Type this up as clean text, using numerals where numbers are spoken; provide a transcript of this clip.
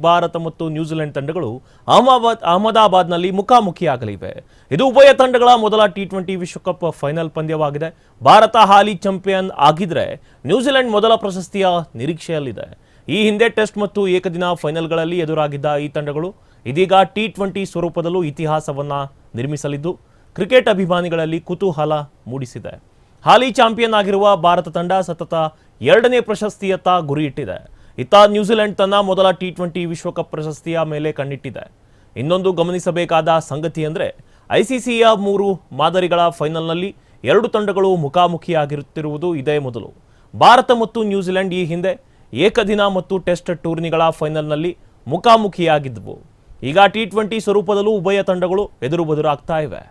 ಭಾರತ ಮತ್ತು ನ್ಯೂಜಿಲೆಂಡ್ ತಂಡಗಳು ಅಹಮದಾಬಾದ್ನಲ್ಲಿ ಮುಖಾಮುಖಿಯಾಗಲಿವೆ. ಇದು ಉಭಯ ತಂಡಗಳ ಮೊದಲ ಟಿ20 ವಿಶ್ವಕಪ್ ಫೈನಲ್ ಪಂದ್ಯವಾಗಿದೆ. ಭಾರತ ಹಾಲಿ ಚಾಂಪಿಯನ್ ಆಗಿದ್ರೆ ನ್ಯೂಜಿಲೆಂಡ್ ಮೊದಲ ಪ್ರಶಸ್ತಿಯ ನಿರೀಕ್ಷೆಯಲ್ಲಿದೆ. ಈ ಹಿಂದೆ ಟೆಸ್ಟ್ ಮತ್ತು ಏಕದಿನ ಫೈನಲ್ಗಳಲ್ಲಿ ಎದುರಾಗಿದ್ದ ಈ ತಂಡಗಳು ಇದೀಗ ಟಿ20 ಸ್ವರೂಪದಲ್ಲೂ ಇತಿಹಾಸವನ್ನ ನಿರ್ಮಿಸಲಿದ್ದು ಕ್ರಿಕೆಟ್ ಅಭಿಮಾನಿಗಳಲ್ಲಿ ಕುತೂಹಲ ಮೂಡಿಸಿದೆ. ಹಾಲಿ ಚಾಂಪಿಯನ್ ಆಗಿರುವ ಭಾರತ ತಂಡ ಸತತ 2ನೇ ಪ್ರಶಸ್ತಿಯತ್ತ ಗುರಿ ಇಟ್ಟಿದೆ. ಇತ್ತ ನ್ಯೂಜಿಲೆಂಡ್ ತನ್ನ ಮೊದಲ ಟಿ20 ವಿಶ್ವಕಪ್ ಪ್ರಶಸ್ತಿಯ ಮೇಲೆ ಕಣ್ಣಿಟ್ಟಿದೆ. ಇನ್ನೊಂದು ಗಮನಿಸಬೇಕಾದ ಸಂಗತಿ ಅಂದರೆ ಐಸಿಸಿಯ 3 ಮಾದರಿಗಳ ಫೈನಲ್ನಲ್ಲಿ 2 ತಂಡಗಳು ಮುಖಾಮುಖಿಯಾಗಿರುತ್ತಿರುವುದು ಇದೇ ಮೊದಲು. ಭಾರತ ಮತ್ತು ನ್ಯೂಜಿಲೆಂಡ್ ಈ ಹಿಂದೆ ಏಕದಿನ ಮತ್ತು ಟೆಸ್ಟ್ ಟೂರ್ನಿಗಳ ಫೈನಲ್ನಲ್ಲಿ ಮುಖಾಮುಖಿಯಾಗಿದ್ದವು. ಈಗ ಟಿ20 ಸ್ವರೂಪದಲ್ಲೂ ಉಭಯ ತಂಡಗಳು ಎದುರು ಬದುರಾಗ್ತಾ ಇವೆ.